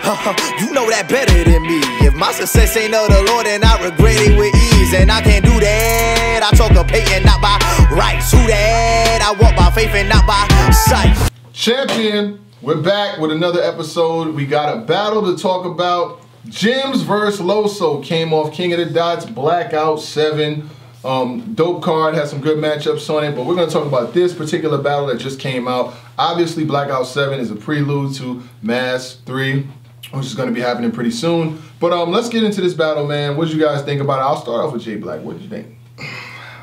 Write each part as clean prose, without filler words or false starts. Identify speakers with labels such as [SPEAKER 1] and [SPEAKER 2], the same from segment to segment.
[SPEAKER 1] You know that better than me. If my success ain't of the Lord, then I regret it with ease. And I can't do that. I talk of pay and not by rights. Who that? I walk by faith and not by sight.
[SPEAKER 2] Champion, we're back with another episode. We got a battle to talk about. Jims versus Loso came off King of the Dots, Blackout 7. Dope card, has some good matchups on it, but we're going to talk about this particular battle that just came out. Obviously, Blackout 7 is a prelude to Mass 3, which is going to be happening pretty soon. But let's get into this battle, man. What did you guys think about it? I'll start off with J Black. What did you think?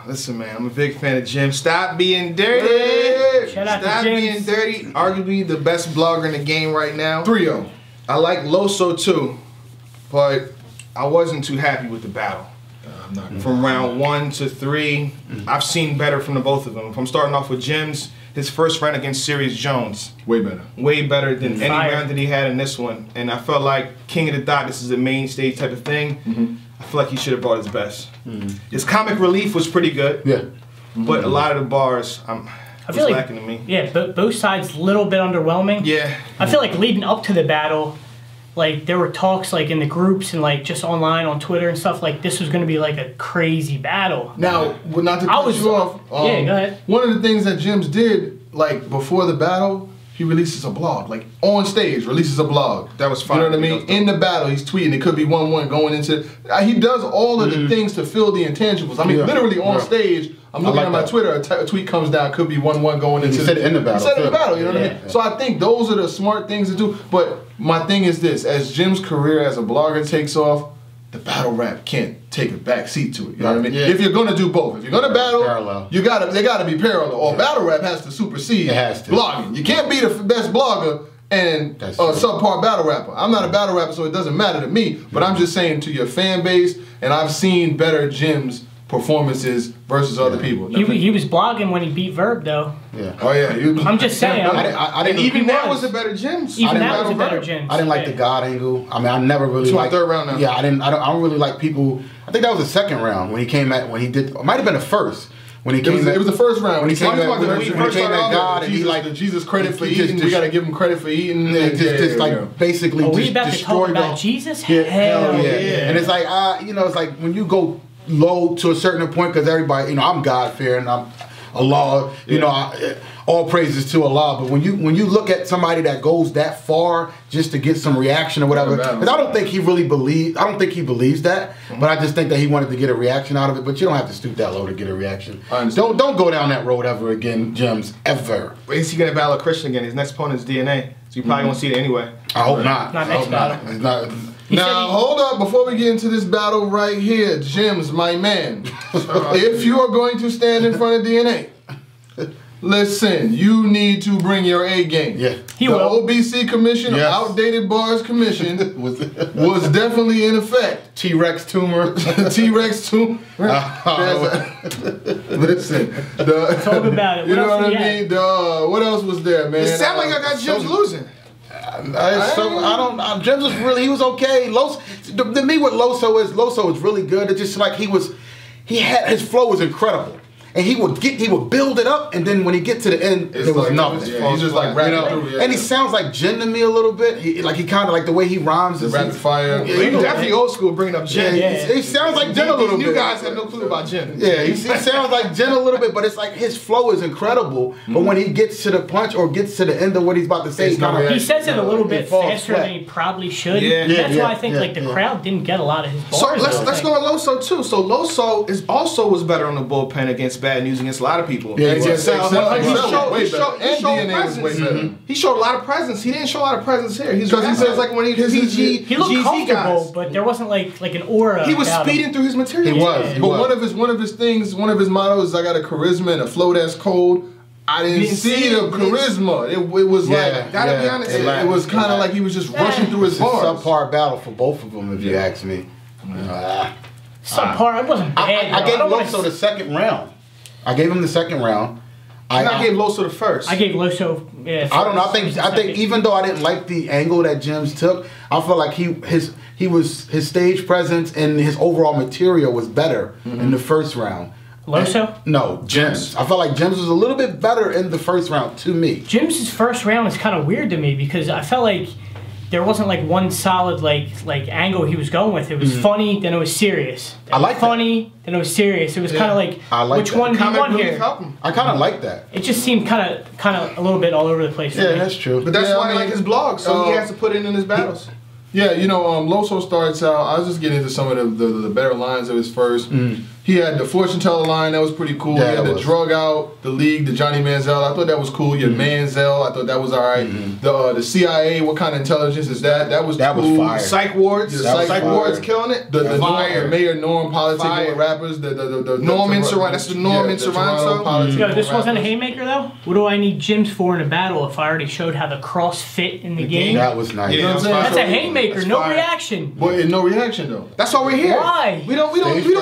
[SPEAKER 3] Listen, man, I'm a big fan of Jim. Stop being dirty.
[SPEAKER 4] Shout out
[SPEAKER 3] Stop
[SPEAKER 4] to
[SPEAKER 3] being dirty. Arguably the best blogger in the game right now.
[SPEAKER 2] 3-0.
[SPEAKER 3] I like Loso too, but I wasn't too happy with the battle. From round 1 to 3, I've seen better from the both of them. If I'm starting off with Jim's, his first round against Sirius Jones.
[SPEAKER 2] Way better.
[SPEAKER 3] Way better than any round that he had in this one. And I felt like King of the Dot, this is a main stage type of thing. I feel like he should have brought his best. His comic relief was pretty good.
[SPEAKER 2] Yeah.
[SPEAKER 3] But a lot of the bars,
[SPEAKER 4] I feel like,
[SPEAKER 3] lacking to me.
[SPEAKER 4] Yeah, both sides a little bit underwhelming.
[SPEAKER 3] Yeah.
[SPEAKER 4] I feel like leading up to the battle, like there were talks like in the groups and like just online on Twitter and stuff like this was going to be like a crazy battle.
[SPEAKER 2] Now, not to cut you off.
[SPEAKER 4] Yeah, go ahead.
[SPEAKER 2] One of the things that Jims did, like before the battle, he releases a blog. Like on stage, releases a blog.
[SPEAKER 3] That was fine.
[SPEAKER 2] You know what I mean? In the battle, he's tweeting. It could be 1-1 going into. He does all of the things to fill the intangibles. I mean, literally on stage. I'm looking at my Twitter. A tweet comes down. Could be 1-1 going into.
[SPEAKER 5] He said it in the battle.
[SPEAKER 2] He said it in the battle. You know what I mean? So I think those are the smart things to do. But my thing is this: as Jim's career as a blogger takes off, the battle rap can't take a back seat to it. You know what I mean? Yeah. If you're gonna do both, if you're gonna battle, they gotta be parallel. Or battle rap has to supersede blogging. You can't be the best blogger and a subpar battle rapper. I'm not a battle rapper, so it doesn't matter to me. But I'm just saying to your fan base, and I've seen better Jims performances versus other people.
[SPEAKER 4] He was blogging when he beat Verb though.
[SPEAKER 2] Yeah. Oh yeah.
[SPEAKER 4] I'm just saying.
[SPEAKER 3] I didn't even that was a better Jims.
[SPEAKER 4] Even that was a better Jims.
[SPEAKER 5] I didn't like the God angle. I mean, I never really liked.
[SPEAKER 3] Third round now.
[SPEAKER 5] Yeah, I don't really like people. I think that was the second round when he came at when he did. It might have been the first. When he came
[SPEAKER 2] it was the first round.
[SPEAKER 5] When he came at God, and he like
[SPEAKER 2] Jesus credit for eating. We gotta give him credit for eating.
[SPEAKER 5] Just like basically
[SPEAKER 4] we about to talk about Jesus? Hell yeah.
[SPEAKER 5] And it's like you know, it's like when you go low to a certain point, because everybody, you know, I'm God fearing, I'm Allah, you know, all praises to Allah. But when you look at somebody that goes that far just to get some reaction or whatever, because I don't think he really believes. I don't think he believes that. But I just think that he wanted to get a reaction out of it. But you don't have to stoop that low to get a reaction. Don't go down that road ever again, Jims, ever.
[SPEAKER 3] But is he gonna battle a Christian again? His next opponent's DNA, so you probably won't see it anyway.
[SPEAKER 5] I hope not.
[SPEAKER 4] Not next battle.
[SPEAKER 5] It's not.
[SPEAKER 2] Now, hold up, before we get into this battle right here, Jims, my man, if you are going to stand in front of DNA, listen, you need to bring your A game.
[SPEAKER 5] Yeah.
[SPEAKER 2] The OBC Commission, Outdated Bars Commission, was definitely in effect.
[SPEAKER 5] T-Rex tumor.
[SPEAKER 2] T-Rex tumor. Listen.
[SPEAKER 4] Talk about it.
[SPEAKER 2] You know what I mean? What else was there, man?
[SPEAKER 3] It sounded like I got Jims losing.
[SPEAKER 5] Jims was really, he was okay. To me, what Loso is really good. It's just like his flow was incredible. And he would build it up, and then when he get to the end, there was nothing.
[SPEAKER 2] He's just like rapping through.
[SPEAKER 5] And he sounds like Jin to me a little bit. He kind of like the way he rhymes.
[SPEAKER 2] The rapid fire.
[SPEAKER 3] He's definitely old school bringing up Jin.
[SPEAKER 5] He sounds like Jin a little bit.
[SPEAKER 3] You guys have no clue about Jin.
[SPEAKER 5] Yeah, he sounds like Jin a little bit, but it's like his flow is incredible. But when he gets to the punch or gets to the end of what he's about to say,
[SPEAKER 4] he says it a little bit faster than he probably should. That's why I think like the crowd didn't get a lot of his bars.
[SPEAKER 3] So let's go with Loso too. So Loso was better on the bullpen against bad news against a lot of people.
[SPEAKER 2] Yeah,
[SPEAKER 3] he showed a lot of presence. He didn't show a lot of presence here. He says like when he
[SPEAKER 4] looked comfortable, but there wasn't like an aura.
[SPEAKER 3] He was speeding through his material.
[SPEAKER 2] He was. But one of his mottos is I got a charisma and a flow that's cold. I didn't see the charisma. It was like, gotta be honest, it was kind of like he was just rushing through his bars.
[SPEAKER 5] It's a subpar battle for both of them, if you ask me.
[SPEAKER 4] Subpar, it wasn't bad.
[SPEAKER 5] I gave Loso the second round. I gave him the second round.
[SPEAKER 3] I gave Loso the first.
[SPEAKER 4] I gave Loso. Yeah,
[SPEAKER 5] I don't know. I think even though I didn't like the angle that Jims took, I felt like his stage presence and his overall material was better in the first round.
[SPEAKER 4] Loso?
[SPEAKER 5] No, Jims. I felt like Jims was a little bit better in the first round to me.
[SPEAKER 4] Jims' first round is kind of weird to me because I felt like there wasn't like one solid like angle he was going with. It was funny, then it was serious.
[SPEAKER 5] I like
[SPEAKER 4] funny, then it was serious. It was kind of like, which
[SPEAKER 5] that.
[SPEAKER 4] one do you want here?
[SPEAKER 5] I kind of like that.
[SPEAKER 4] It just seemed kind of a little bit all over the place.
[SPEAKER 5] Yeah, that's true.
[SPEAKER 3] But that's why I like his blog, so he has to put it in his battles.
[SPEAKER 2] Yeah, you know, Loso starts out. I was just getting into some of the better lines of his first. He had the fortune teller line, that was pretty cool.
[SPEAKER 5] Yeah,
[SPEAKER 2] he had the drug out, the league, the Johnny Manziel. I thought that was cool. Your Manziel, I thought that was all right. The CIA, what kind of intelligence is that? That was cool.
[SPEAKER 5] Fire.
[SPEAKER 3] Psych wards, psych wards killing it.
[SPEAKER 2] The Mayor Norm politicking with rappers. The
[SPEAKER 3] Norman Serrano. That's the Norman Serrano.
[SPEAKER 4] Yo, this wasn't a haymaker though. What do I need gyms for in a battle if I already showed how the cross fit in the game?
[SPEAKER 5] That was nice.
[SPEAKER 2] You know what I'm saying?
[SPEAKER 4] That's a haymaker.
[SPEAKER 3] That's
[SPEAKER 4] No
[SPEAKER 3] fire.
[SPEAKER 4] reaction.
[SPEAKER 2] But no reaction though.
[SPEAKER 3] That's why we're here.
[SPEAKER 4] Why?
[SPEAKER 3] We don't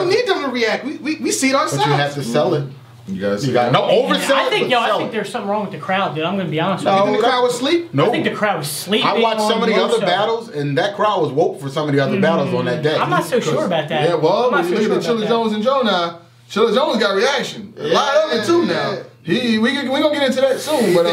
[SPEAKER 3] need them to react. We see it ourselves.
[SPEAKER 5] But you have to sell it.
[SPEAKER 2] You guys,
[SPEAKER 5] You got no oversell.
[SPEAKER 4] I think,
[SPEAKER 5] it, but
[SPEAKER 4] I
[SPEAKER 5] sell
[SPEAKER 4] think
[SPEAKER 5] it.
[SPEAKER 4] there's something wrong with the crowd, dude. I'm gonna be honest
[SPEAKER 3] You
[SPEAKER 4] with
[SPEAKER 3] think
[SPEAKER 4] you.
[SPEAKER 3] the crowd was asleep?
[SPEAKER 5] No.
[SPEAKER 4] I think the crowd was sleeping.
[SPEAKER 5] I watched some of the other
[SPEAKER 4] Loso.
[SPEAKER 5] battles, and that crowd was woke for some of the other battles on that day.
[SPEAKER 4] I'm not so sure about that.
[SPEAKER 2] Yeah, well,
[SPEAKER 4] I'm not
[SPEAKER 2] when you
[SPEAKER 4] so
[SPEAKER 2] look
[SPEAKER 4] sure
[SPEAKER 2] at Chilla
[SPEAKER 4] about
[SPEAKER 2] Jones and Joe now, Chilla Jones got reaction. A lot of it too now. We gonna get into that soon, but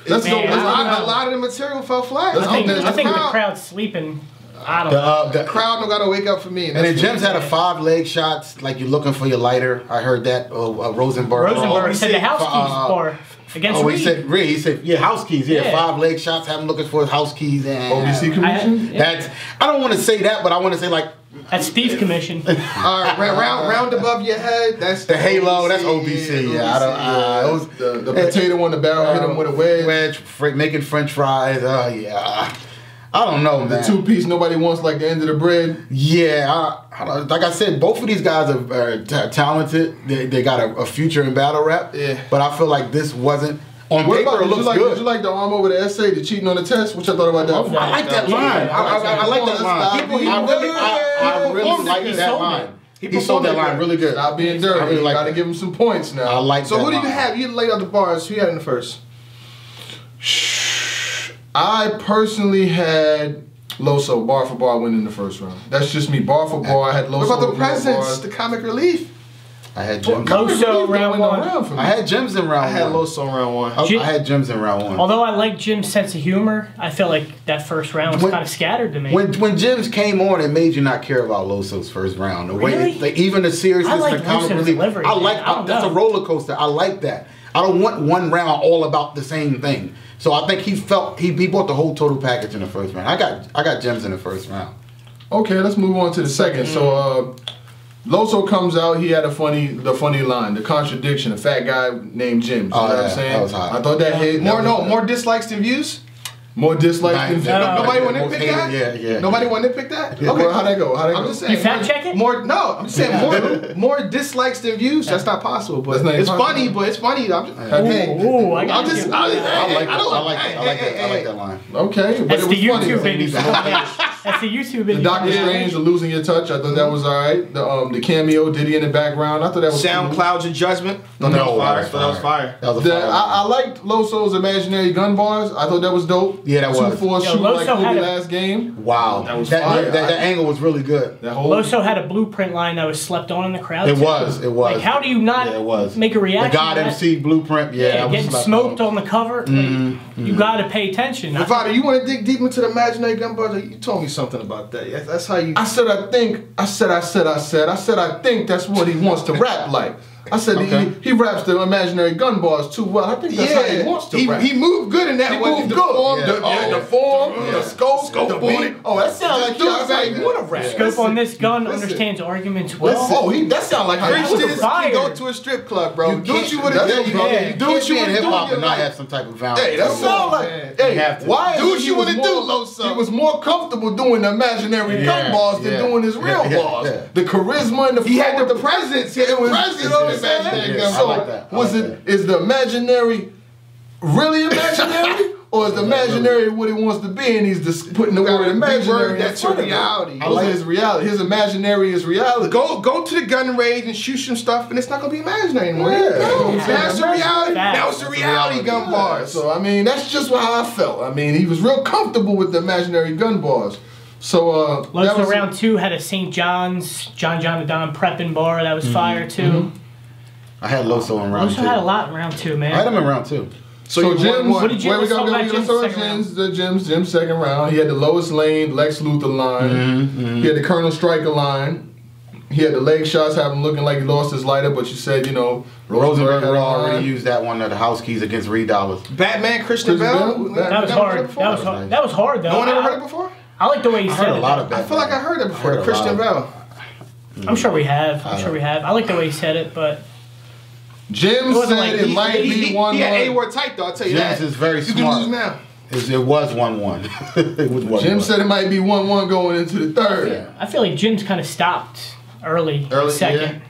[SPEAKER 2] let's go.
[SPEAKER 4] Man,
[SPEAKER 3] A lot of the material fell flat.
[SPEAKER 4] that. I
[SPEAKER 2] Let's
[SPEAKER 4] think the
[SPEAKER 3] crowd.
[SPEAKER 4] crowd's sleeping. I don't know.
[SPEAKER 3] The crowd don't gotta wake up for me.
[SPEAKER 5] And then Jim's had a 5-leg shots, like you're looking for your lighter. I heard that. Rosenberg.
[SPEAKER 4] Rosenberg said the house keys bar against Reed.
[SPEAKER 5] He said, yeah, house keys. Yeah,
[SPEAKER 4] Yeah.
[SPEAKER 5] 5-leg shots. Have him looking for his house keys. And
[SPEAKER 2] OBC commission.
[SPEAKER 5] I don't want to say that, but I want to say like
[SPEAKER 4] That's Thief Commission.
[SPEAKER 3] All right, round above your head. That's
[SPEAKER 5] the halo. That's OBC. Yeah, I don't.
[SPEAKER 2] The potato on the barrel hit him with a wedge.
[SPEAKER 5] Making French fries. Yeah. I don't know,
[SPEAKER 2] The
[SPEAKER 5] man.
[SPEAKER 2] 2-piece nobody wants, like the end of the bread.
[SPEAKER 5] Yeah, like I said, both of these guys are talented. They got a future in battle rap.
[SPEAKER 3] Yeah.
[SPEAKER 5] But I feel like this wasn't on
[SPEAKER 2] What
[SPEAKER 5] paper.
[SPEAKER 2] about,
[SPEAKER 5] It looks
[SPEAKER 2] did
[SPEAKER 5] good.
[SPEAKER 2] you like the arm over the essay, the cheating on the test? What you thought about that?
[SPEAKER 5] I like that line. I like that line. I really like that line. He sold that line really good.
[SPEAKER 2] Stop being dirty.
[SPEAKER 5] I really
[SPEAKER 2] You
[SPEAKER 5] like
[SPEAKER 2] gotta
[SPEAKER 5] that.
[SPEAKER 2] give him some points now.
[SPEAKER 5] I like
[SPEAKER 3] So
[SPEAKER 5] that
[SPEAKER 3] who do you
[SPEAKER 5] line.
[SPEAKER 3] have? You laid out the bars. Who you had in the first?
[SPEAKER 2] I personally had Loso bar for bar winning the first round. That's just me. Bar for bar, I had Loso.
[SPEAKER 3] What about the
[SPEAKER 2] with more
[SPEAKER 3] presence?
[SPEAKER 2] bars.
[SPEAKER 3] The comic relief.
[SPEAKER 5] I had gems.
[SPEAKER 4] Loso round one.
[SPEAKER 5] I had gems in round
[SPEAKER 3] I had
[SPEAKER 5] one.
[SPEAKER 3] Loso round one.
[SPEAKER 5] I had gems in round one.
[SPEAKER 4] Although I like Jim's sense of humor, I felt like that first round was
[SPEAKER 5] When-
[SPEAKER 4] kind of scattered to me.
[SPEAKER 5] When Jims came on, it made you not care about Loso's first round. The way,
[SPEAKER 4] Really?
[SPEAKER 5] like, even the seriousness,
[SPEAKER 4] I like
[SPEAKER 5] the comic
[SPEAKER 4] Loso's
[SPEAKER 5] relief.
[SPEAKER 4] delivery,
[SPEAKER 5] I
[SPEAKER 4] man.
[SPEAKER 5] like
[SPEAKER 4] I don't
[SPEAKER 5] that's a
[SPEAKER 4] know.
[SPEAKER 5] roller coaster. I like that. I don't want one round all about the same thing. So I think he bought the whole total package in the first round. I got gems in the first round.
[SPEAKER 2] Okay, let's move on to the second. So Loso comes out, he had the funny line, the contradiction, a fat guy named Jim. You know what I'm saying?
[SPEAKER 5] that was hot.
[SPEAKER 2] I thought that hit.
[SPEAKER 3] More dislikes than views.
[SPEAKER 2] More dislikes than views.
[SPEAKER 3] Nobody want to
[SPEAKER 5] Most
[SPEAKER 3] nitpick
[SPEAKER 5] hated,
[SPEAKER 3] that?
[SPEAKER 5] yeah.
[SPEAKER 3] Nobody want to nitpick that?
[SPEAKER 2] Okay, well, how'd that go?
[SPEAKER 3] I'm just saying.
[SPEAKER 4] You fact check it?
[SPEAKER 3] No, I'm just saying more dislikes than views. That's not possible. But
[SPEAKER 2] That's not
[SPEAKER 3] it's
[SPEAKER 2] possible.
[SPEAKER 3] funny. But it's funny. I'm just.
[SPEAKER 4] Ooh, I got
[SPEAKER 3] I'm just.
[SPEAKER 4] you.
[SPEAKER 5] I like that line.
[SPEAKER 2] Okay, but
[SPEAKER 4] That's
[SPEAKER 2] it
[SPEAKER 4] the
[SPEAKER 2] was funny.
[SPEAKER 4] YouTube indie. That's the YouTube indie.
[SPEAKER 2] The Doctor Strange, the losing your touch. I thought that was all right. The cameo, Diddy in the background. I thought that was
[SPEAKER 3] Sound
[SPEAKER 2] cool.
[SPEAKER 3] clouds of judgment.
[SPEAKER 5] No,
[SPEAKER 3] that was fire.
[SPEAKER 5] That was a fire.
[SPEAKER 2] I liked Loso's imaginary gun bars. I thought that was dope.
[SPEAKER 5] Yeah, that was.
[SPEAKER 2] 2-4
[SPEAKER 4] Yo,
[SPEAKER 2] shoot like
[SPEAKER 4] Loso had
[SPEAKER 2] Kobe
[SPEAKER 4] a-
[SPEAKER 2] last game.
[SPEAKER 5] Wow,
[SPEAKER 2] That was fire.
[SPEAKER 5] that angle was really good.
[SPEAKER 2] That whole
[SPEAKER 4] Loso had a blueprint line that was slept on in the crowd.
[SPEAKER 5] It
[SPEAKER 4] too.
[SPEAKER 5] was.
[SPEAKER 4] Like, how do you not
[SPEAKER 5] Yeah, it was.
[SPEAKER 4] make a reaction?
[SPEAKER 5] The God
[SPEAKER 4] to that?
[SPEAKER 5] MC blueprint. Yeah, that was
[SPEAKER 4] getting
[SPEAKER 5] slept
[SPEAKER 4] smoked
[SPEAKER 5] on.
[SPEAKER 4] on the cover. Like, you got to pay attention.
[SPEAKER 3] Nevada, you want to dig deep into the imaginary gun bars? You told me something about that. Yeah, that's how you.
[SPEAKER 2] I said I think that's what he wants to rap like. I said he raps the imaginary gun bars too well. I think that's how he wants to rap.
[SPEAKER 3] He moved good in that
[SPEAKER 2] He
[SPEAKER 3] one.
[SPEAKER 2] moved
[SPEAKER 3] The
[SPEAKER 2] good.
[SPEAKER 3] form,
[SPEAKER 2] The form, the scope, the beat. Oh, that sounds like
[SPEAKER 3] Just
[SPEAKER 2] that's how you want to rap.
[SPEAKER 4] Scope on this gun
[SPEAKER 2] Listen.
[SPEAKER 4] understands arguments well.
[SPEAKER 2] That sounds like how you
[SPEAKER 3] Preach
[SPEAKER 2] want to
[SPEAKER 3] this,
[SPEAKER 2] rap.
[SPEAKER 3] you go to a strip club, bro. Do what you would
[SPEAKER 2] That's
[SPEAKER 3] have
[SPEAKER 2] what
[SPEAKER 3] done.
[SPEAKER 2] you-
[SPEAKER 5] Do what you in
[SPEAKER 3] wanna
[SPEAKER 5] hip
[SPEAKER 3] do
[SPEAKER 5] hop
[SPEAKER 3] in
[SPEAKER 5] and
[SPEAKER 3] your
[SPEAKER 5] not
[SPEAKER 3] life.
[SPEAKER 5] have some type of value.
[SPEAKER 2] Hey, that sounds like. Hey,
[SPEAKER 5] have to.
[SPEAKER 2] why?
[SPEAKER 3] Do what
[SPEAKER 2] he
[SPEAKER 3] you
[SPEAKER 2] was
[SPEAKER 3] wanna
[SPEAKER 2] more-
[SPEAKER 3] do, Loso.
[SPEAKER 2] He was more comfortable doing the imaginary gun bars than doing his real bars. The charisma and the
[SPEAKER 3] He had
[SPEAKER 2] flow
[SPEAKER 3] the
[SPEAKER 2] with
[SPEAKER 3] presence. He had the presence.
[SPEAKER 2] You know what I'm
[SPEAKER 3] in
[SPEAKER 2] saying?
[SPEAKER 3] imaginary
[SPEAKER 5] Yeah,
[SPEAKER 3] gun
[SPEAKER 5] I
[SPEAKER 2] So,
[SPEAKER 3] bars.
[SPEAKER 5] like that. I
[SPEAKER 2] was
[SPEAKER 5] like
[SPEAKER 2] it is the imaginary really imaginary, or is the imaginary what he wants to be, and he's just putting the word imaginary?
[SPEAKER 3] That's
[SPEAKER 2] in
[SPEAKER 3] your
[SPEAKER 2] front of it?
[SPEAKER 3] reality.
[SPEAKER 2] I like his reality. His imaginary is reality.
[SPEAKER 3] Go to the gun range and shoot some stuff, and it's not gonna be imaginary anymore.
[SPEAKER 2] Yeah.
[SPEAKER 3] There you go.
[SPEAKER 2] Yeah.
[SPEAKER 3] That's the reality.
[SPEAKER 4] Facts.
[SPEAKER 3] That was the reality gun bars.
[SPEAKER 2] So I mean, that's just how I felt. I mean, he was real comfortable with the imaginary gun bars. So that
[SPEAKER 4] Loso
[SPEAKER 2] was
[SPEAKER 4] round 2 had a St. John's, John the Don prepping bar that was fire too.
[SPEAKER 5] I had Loso in round
[SPEAKER 4] Loso
[SPEAKER 5] two.
[SPEAKER 4] had a lot in round 2,
[SPEAKER 5] I had
[SPEAKER 4] man.
[SPEAKER 5] him in round two.
[SPEAKER 2] So Jim's,
[SPEAKER 4] What did you
[SPEAKER 2] wait, we
[SPEAKER 4] talk about
[SPEAKER 2] let's talk about Jim's second round. He had the Lois Lane, Lex Luthor line. He had the Colonel Stryker line. He had the leg shots, have him looking like he lost his lighter, but you said, you know,
[SPEAKER 5] Rosenberg already used that one of the house keys against Reed Dollars.
[SPEAKER 3] Batman, Christian Bell.
[SPEAKER 4] That was hard. That was hard though.
[SPEAKER 3] No one ever heard it before?
[SPEAKER 4] I like the way he said it.
[SPEAKER 3] I feel like I heard that before. Christian Bell.
[SPEAKER 4] I'm sure we have. I like the way he said it, but
[SPEAKER 2] Jim said it might be 1-1.
[SPEAKER 3] He had A-word tight though, I'll tell you that.
[SPEAKER 5] Jim's is very smart.
[SPEAKER 3] You can lose now.
[SPEAKER 5] It was 1-1. It was 1-1.
[SPEAKER 2] Jim said it might be 1-1 going into the third.
[SPEAKER 4] Yeah. I feel like Jim's kind of stopped early second.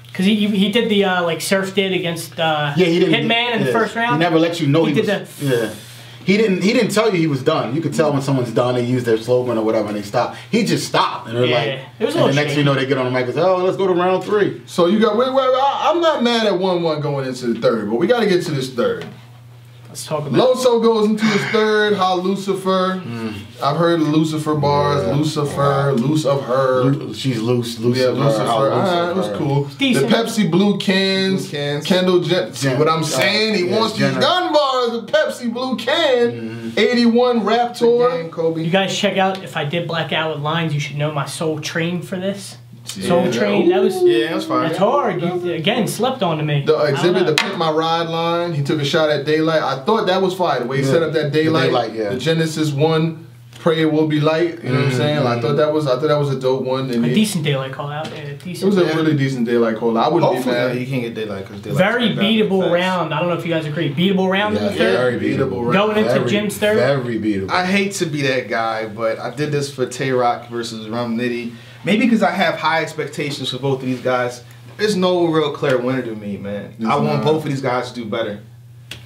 [SPEAKER 4] Because he did the like Surf did against Hitman in the first round.
[SPEAKER 5] He never let you know he was.
[SPEAKER 4] Yeah.
[SPEAKER 5] He didn't tell you he was done. You could tell when someone's done. They use their slogan or whatever, and they stop. He just stopped, and they're like,
[SPEAKER 4] it was a
[SPEAKER 5] and
[SPEAKER 4] little
[SPEAKER 5] the next thing you know, they get on the mic and say, "Oh, let's go to round 3."
[SPEAKER 2] So you got. I'm not mad at 1-1 going into the third, but we got to get to this third.
[SPEAKER 4] Let's talk about it.
[SPEAKER 2] Loso goes into his third. How Lucifer? I've heard Lucifer bars. Yeah. Lucifer, loose of her.
[SPEAKER 5] She's loose.
[SPEAKER 2] Yeah, Lucifer. It was cool. The Pepsi blue cans. Kendall Jenner. See what I'm saying? He wants these gun bars. The Pepsi blue can. 81 Raptor.
[SPEAKER 3] Kobe.
[SPEAKER 4] You guys check out. If I did black out with lines, you should know my Soul Train for this. Soul Train, that was
[SPEAKER 3] fine.
[SPEAKER 4] That's hard. You, again, slept on to me.
[SPEAKER 2] The exhibit, the Pick My Ride line, he took a shot at Daylight. I thought that was fire. The way he set up that Daylight, the Genesis one, Pray It Will Be Light. You know what I'm saying? I thought that was a dope one. And
[SPEAKER 4] a decent Daylight call out. It
[SPEAKER 2] was a really decent Daylight call out. I wouldn't be mad.
[SPEAKER 3] You can't get Daylight because Daylight.
[SPEAKER 4] Very beatable round. I don't know if you guys agree. Beatable round in the third.
[SPEAKER 2] Very beatable round.
[SPEAKER 4] Going into Jim's third.
[SPEAKER 5] Very beatable.
[SPEAKER 3] I hate to be that guy, but I did this for Tay-Rock versus Rum Nitty. Maybe because I have high expectations for both of these guys. There's no real clear winner to me, man. I want both of these guys to do better.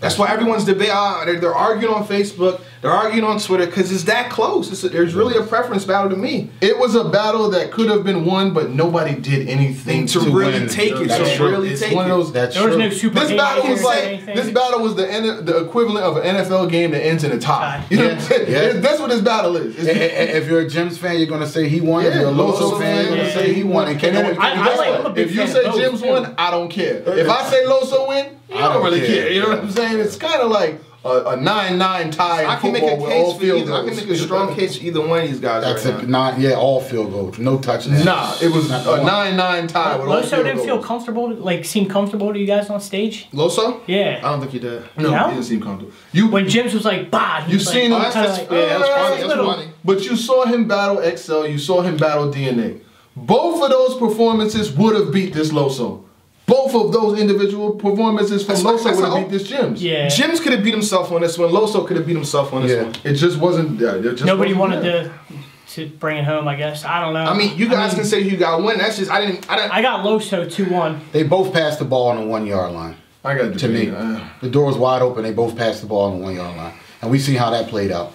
[SPEAKER 3] That's why everyone's debating. They're arguing on Facebook. They're arguing on Twitter because it's that close. There's really a preference battle to me.
[SPEAKER 2] It was a battle that could have been won, but nobody did anything to really take it.
[SPEAKER 5] That's
[SPEAKER 2] really it's one of those.
[SPEAKER 4] There was no super.
[SPEAKER 2] This battle was like this battle was the equivalent of an NFL game that ends in a tie. You know what I'm saying? That's what this battle is.
[SPEAKER 5] If you're a Jim's fan, you're gonna say he won. If you're a Loso fan, you're gonna say he won. And
[SPEAKER 2] if you say Jim's won, I don't care. If I say Loso win, I don't really care. You know what I'm saying? It's kind of like a 9-9 tie.
[SPEAKER 3] I can make a case for either. I can make a strong case for either one of these guys.
[SPEAKER 5] That's right now. All field goals, no touchdowns.
[SPEAKER 2] Nah, it was a 9-9 tie. With
[SPEAKER 4] Loso didn't feel comfortable, seem comfortable to you guys on stage.
[SPEAKER 3] Loso?
[SPEAKER 4] Yeah.
[SPEAKER 3] I don't think he did.
[SPEAKER 2] No, he didn't seem comfortable.
[SPEAKER 4] When Jim's was like, bah.
[SPEAKER 2] You seen him?
[SPEAKER 3] That's funny.
[SPEAKER 2] But you saw him battle XL. You saw him battle DNA. Both of those performances would have beat this Loso. Both of those individual performances from Loso would have beat this Jim's.
[SPEAKER 4] Yeah.
[SPEAKER 3] Jim's could have beat himself on this one. Loso could have beat himself on this one.
[SPEAKER 2] It just wasn't.
[SPEAKER 4] Nobody wanted to bring it home, I guess. I don't know.
[SPEAKER 3] I mean, you guys can say you got one. That's just I
[SPEAKER 4] got Loso 2-1.
[SPEAKER 5] They both passed the ball on the 1 yard line.
[SPEAKER 2] I got
[SPEAKER 5] to me. The door was wide open. They both passed the ball on the 1 yard line, and we see how that played out.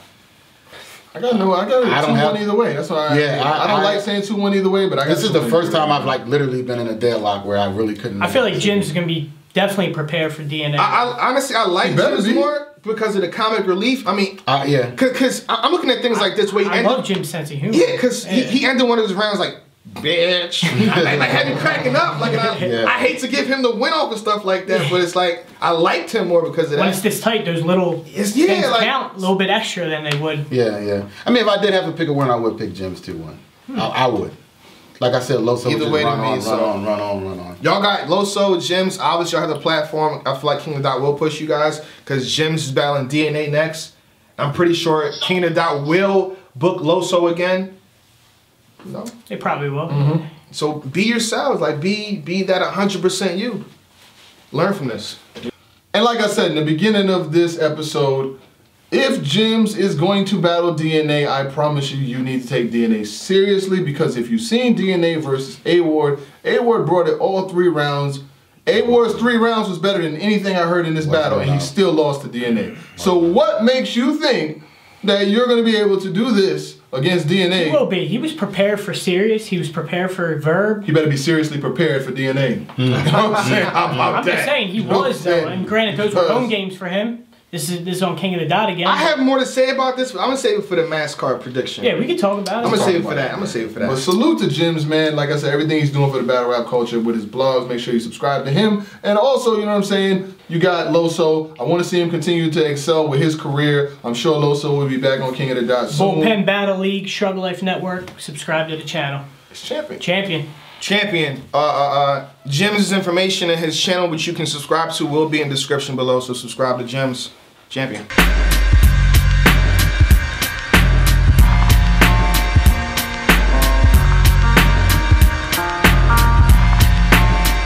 [SPEAKER 2] I got 2-1 either way. That's why I don't like saying 2-1 either way, but I got
[SPEAKER 5] this is the first time I've literally been in a deadlock where I really couldn't.
[SPEAKER 4] I feel like Jim's gonna be definitely prepared for DNA.
[SPEAKER 3] Honestly, I like Jim's more because of the comic relief. I mean, because I'm looking at things like this where
[SPEAKER 4] I love Jim's sense of humor.
[SPEAKER 3] Yeah, because he ended one of his rounds like, bitch. I had me cracking up. Like, I hate to give him the win off and stuff like that, but it's like I liked him more because of that.
[SPEAKER 4] When it's this tight, those little things count a little bit extra than they would.
[SPEAKER 5] Yeah. I mean, if I did have to pick a winner, I would pick Jim's 2-1. I would. Like I said, Loso
[SPEAKER 3] either way
[SPEAKER 5] run
[SPEAKER 3] to me,
[SPEAKER 5] run on.
[SPEAKER 3] Y'all got Loso, Jim's. Obviously, y'all have the platform. I feel like King of Dot will push you guys because Jim's is battling DNA next. I'm pretty sure King of Dot will book Loso again. No,
[SPEAKER 4] they probably will.
[SPEAKER 3] So be yourselves, like be that 100% you. Learn from this.
[SPEAKER 2] And like I said in the beginning of this episode, if Jim's is going to battle DNA, I promise you need to take DNA seriously because if you've seen DNA versus A-Ward, A-Ward brought it all 3 rounds. A-Ward's 3 rounds was better than anything I heard in this battle, and he still lost to DNA. So what makes you think that you're going to be able to do this against DNA?
[SPEAKER 4] He will be. He was prepared for serious. He was prepared for Verb.
[SPEAKER 2] He better be seriously prepared for DNA. You know what I'm saying?
[SPEAKER 4] I'm just saying he was, though. And granted, those were home games for him. This is on King of the Dot again.
[SPEAKER 3] I have more to say about this, but I'm gonna save it for the mass card prediction.
[SPEAKER 4] Yeah, we can talk about it.
[SPEAKER 3] I'm gonna save it for that. I'm gonna save it for that.
[SPEAKER 2] But salute to Jims, man. Like I said, everything he's doing for the battle rap culture with his blogs. Make sure you subscribe to him. And also, you know what I'm saying? You got Loso. I want to see him continue to excel with his career. I'm sure Loso will be back on King of the Dot soon.
[SPEAKER 4] Bullpen Battle League, Struggle Life Network. Subscribe to the channel.
[SPEAKER 2] It's champion.
[SPEAKER 4] Champion.
[SPEAKER 3] Jim's information and his channel, which you can subscribe to, will be in the description below. So subscribe to Jim's Champion.